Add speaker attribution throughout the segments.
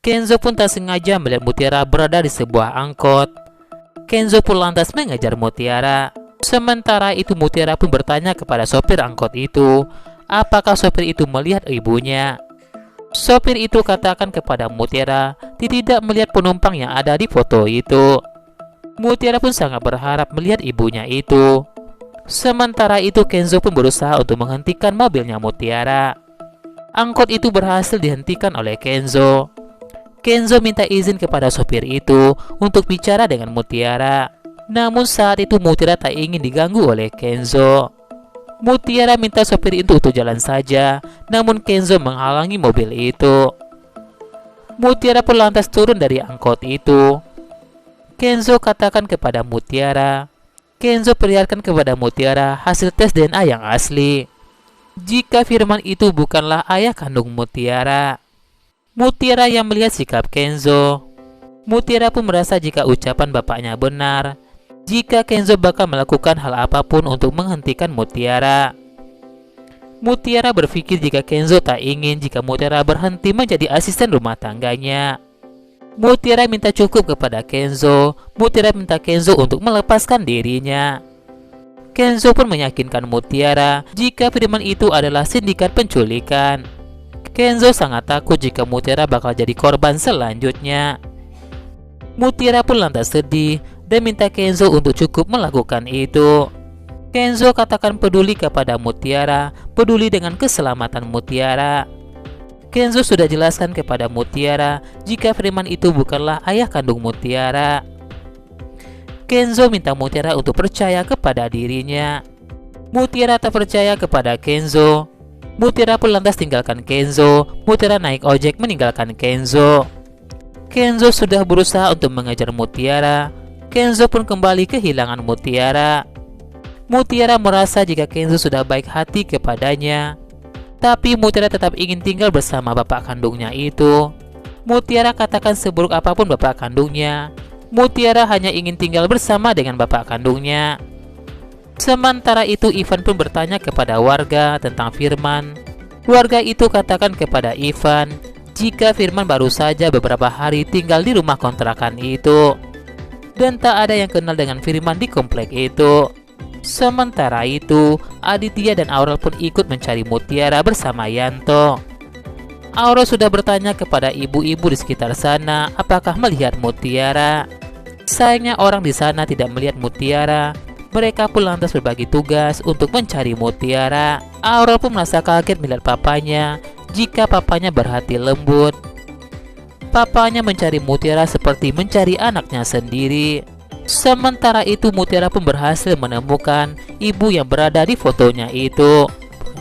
Speaker 1: Kenzo pun tak sengaja melihat Mutiara berada di sebuah angkot. Kenzo pun lantas mengejar Mutiara. Sementara itu Mutiara pun bertanya kepada sopir angkot itu, apakah sopir itu melihat ibunya. Sopir itu katakan kepada Mutiara tidak melihat penumpang yang ada di foto itu. Mutiara pun sangat berharap melihat ibunya itu. Sementara itu Kenzo pun berusaha untuk menghentikan mobilnya Mutiara. Angkot itu berhasil dihentikan oleh Kenzo. Kenzo minta izin kepada sopir itu untuk bicara dengan Mutiara. Namun saat itu Mutiara tak ingin diganggu oleh Kenzo. Mutiara minta sopir itu untuk jalan saja, namun Kenzo menghalangi mobil itu. Mutiara pun lantas turun dari angkot itu. Kenzo katakan kepada Mutiara, Kenzo perlihatkan kepada Mutiara hasil tes DNA yang asli. Jika Firman itu bukanlah ayah kandung Mutiara. Mutiara yang melihat sikap Kenzo. Mutiara pun merasa jika ucapan bapaknya benar, jika Kenzo bakal melakukan hal apapun untuk menghentikan Mutiara. Mutiara berpikir jika Kenzo tak ingin jika Mutiara berhenti menjadi asisten rumah tangganya. Mutiara minta cukup kepada Kenzo. Mutiara minta Kenzo untuk melepaskan dirinya. Kenzo pun meyakinkan Mutiara jika Firman itu adalah sindikat penculikan. Kenzo sangat takut jika Mutiara bakal jadi korban selanjutnya. Mutiara pun lantas sedih dan minta Kenzo untuk cukup melakukan itu. Kenzo katakan peduli kepada Mutiara, peduli dengan keselamatan Mutiara. Kenzo sudah jelaskan kepada Mutiara jika Firman itu bukanlah ayah kandung Mutiara. Kenzo minta Mutiara untuk percaya kepada dirinya. Mutiara tak percaya kepada Kenzo. Mutiara pun lantas tinggalkan Kenzo. Mutiara naik ojek meninggalkan Kenzo. Kenzo sudah berusaha untuk mengejar Mutiara. Kenzo pun kembali kehilangan Mutiara. Mutiara merasa jika Kenzo sudah baik hati kepadanya, tapi Mutiara tetap ingin tinggal bersama bapak kandungnya itu. Mutiara katakan seburuk apapun bapak kandungnya, Mutiara hanya ingin tinggal bersama dengan bapak kandungnya. Sementara itu Ivan pun bertanya kepada warga tentang Firman. Warga itu katakan kepada Ivan jika Firman baru saja beberapa hari tinggal di rumah kontrakan itu, dan tak ada yang kenal dengan Firman di komplek itu. Sementara itu Aditya dan Aurel pun ikut mencari Mutiara bersama Yanto. Aurel sudah bertanya kepada ibu-ibu di sekitar sana apakah melihat Mutiara. Sayangnya orang di sana tidak melihat Mutiara. Mereka pun lantas berbagi tugas untuk mencari Mutiara. Aurel pun merasa kaget melihat papanya jika papanya berhati lembut. Papanya mencari Mutiara seperti mencari anaknya sendiri. Sementara itu Mutiara pun berhasil menemukan ibu yang berada di fotonya itu.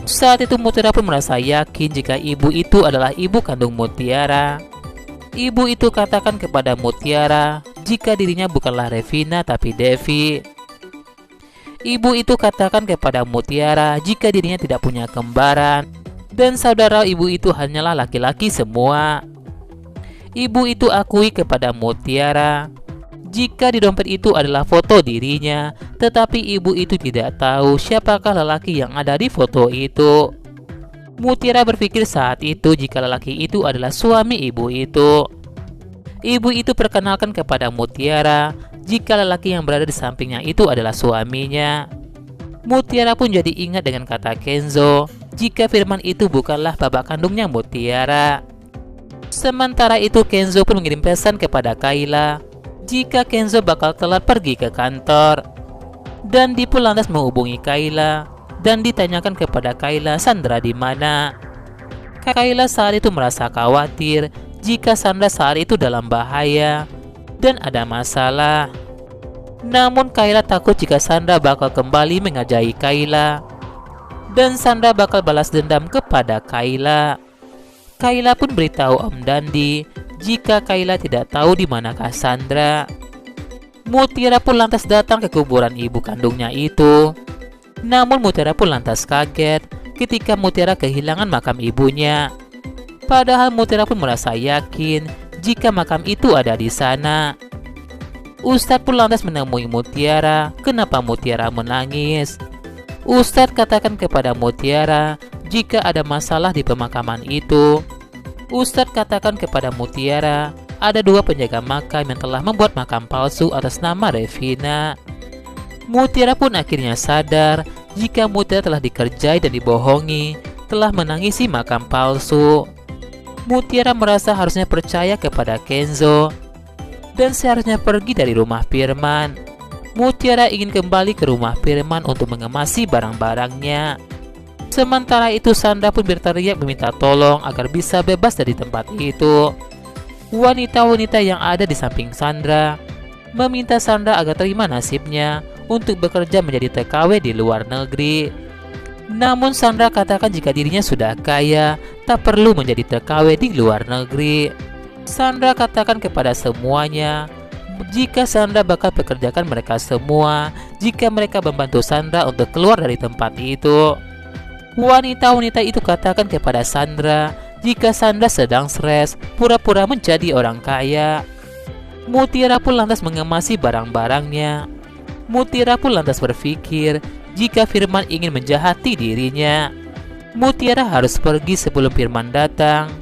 Speaker 1: Saat itu Mutiara pun merasa yakin jika ibu itu adalah ibu kandung Mutiara. Ibu itu katakan kepada Mutiara jika dirinya bukanlah Revina tapi Devi. Ibu itu katakan kepada Mutiara jika dirinya tidak punya kembaran dan saudara ibu itu hanyalah laki-laki semua. Ibu itu akui kepada Mutiara jika di dompet itu adalah foto dirinya, tetapi ibu itu tidak tahu siapakah lelaki yang ada di foto itu. Mutiara berpikir saat itu jika lelaki itu adalah suami ibu itu. Ibu itu perkenalkan kepada Mutiara jika lelaki yang berada di sampingnya itu adalah suaminya. Mutiara pun jadi ingat dengan kata Kenzo jika Firman itu bukanlah bapak kandungnya Mutiara. Sementara itu Kenzo pun mengirim pesan kepada Kayla jika Kenzo bakal telat pergi ke kantor. Dan Di pun lantas menghubungi Kayla dan ditanyakan kepada Kayla Sandra di mana. Kayla saat itu merasa khawatir jika Sandra saat itu dalam bahaya dan ada masalah. Namun Kayla takut jika Sandra bakal kembali mengajai Kayla dan Sandra bakal balas dendam kepada Kayla. Kayla pun beritahu Om Dandi jika Kayla tidak tahu di manakah Sandra. Mutiara pun lantas datang ke kuburan ibu kandungnya itu. Namun Mutiara pun lantas kaget ketika Mutiara kehilangan makam ibunya. Padahal Mutiara pun merasa yakin jika makam itu ada di sana. Ustadz pun lantas menemui Mutiara. Kenapa Mutiara menangis? Ustadz katakan kepada Mutiara jika ada masalah di pemakaman itu. Ustadz katakan kepada Mutiara, ada 2 penjaga makam yang telah membuat makam palsu atas nama Revina. Mutiara pun akhirnya sadar jika Mutiara telah dikerjai dan dibohongi, telah menangisi makam palsu. Mutiara merasa harusnya percaya kepada Kenzo dan seharusnya pergi dari rumah Firman. Mutiara ingin kembali ke rumah Firman untuk mengemasi barang-barangnya. Sementara itu Sandra pun berteriak meminta tolong agar bisa bebas dari tempat itu. Wanita-wanita yang ada di samping Sandra meminta Sandra agar terima nasibnya untuk bekerja menjadi TKW di luar negeri. Namun Sandra katakan jika dirinya sudah kaya, tak perlu menjadi TKW di luar negeri. Sandra katakan kepada semuanya jika Sandra bakal pekerjakan mereka semua jika mereka membantu Sandra untuk keluar dari tempat itu. Wanita-wanita itu katakan kepada Sandra jika Sandra sedang stres, pura-pura menjadi orang kaya. Mutiara pun lantas mengemasi barang-barangnya. Mutiara pun lantas berpikir jika Firman ingin menjahati dirinya, Mutiara harus pergi sebelum Firman datang.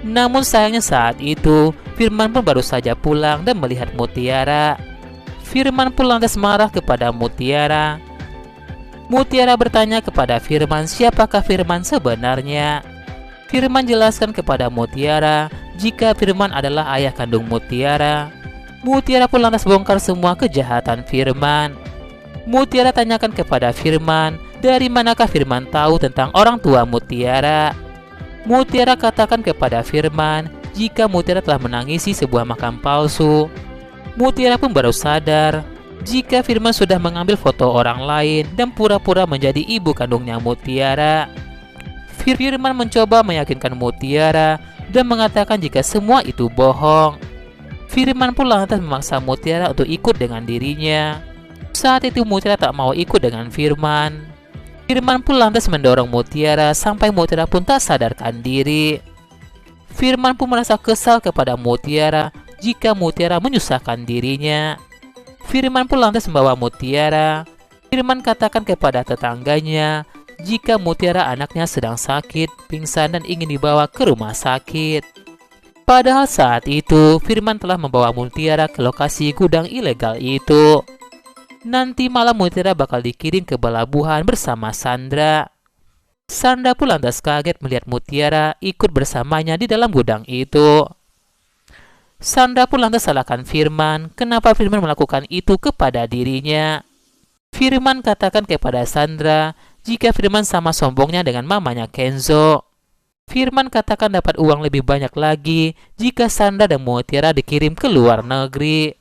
Speaker 1: Namun sayangnya saat itu Firman pun baru saja pulang dan melihat Mutiara. Firman pun lantas marah kepada Mutiara. Mutiara bertanya kepada Firman siapakah Firman sebenarnya. Firman jelaskan kepada Mutiara jika Firman adalah ayah kandung Mutiara. Mutiara pun lantas bongkar semua kejahatan Firman. Mutiara tanyakan kepada Firman dari manakah Firman tahu tentang orang tua Mutiara. Mutiara katakan kepada Firman jika Mutiara telah menangisi sebuah makam palsu. Mutiara pun baru sadar jika Firman sudah mengambil foto orang lain dan pura-pura menjadi ibu kandungnya Mutiara. Firman mencoba meyakinkan Mutiara dan mengatakan jika semua itu bohong. Firman pun lantas memaksa Mutiara untuk ikut dengan dirinya. Saat itu Mutiara tak mau ikut dengan Firman. Firman pun lantas mendorong Mutiara sampai Mutiara pun tak sadarkan diri. Firman pun merasa kesal kepada Mutiara jika Mutiara menyusahkan dirinya. Firman pun lantas membawa Mutiara. Firman katakan kepada tetangganya jika Mutiara anaknya sedang sakit, pingsan dan ingin dibawa ke rumah sakit. Padahal saat itu Firman telah membawa Mutiara ke lokasi gudang ilegal itu. Nanti malam Mutiara bakal dikirim ke pelabuhan bersama Sandra. Sandra pun lantas kaget melihat Mutiara ikut bersamanya di dalam gudang itu. Sandra pun lantas salahkan Firman kenapa Firman melakukan itu kepada dirinya. Firman katakan kepada Sandra jika Firman sama sombongnya dengan mamanya Kenzo. Firman katakan dapat uang lebih banyak lagi jika Sandra dan Mutiara dikirim ke luar negeri.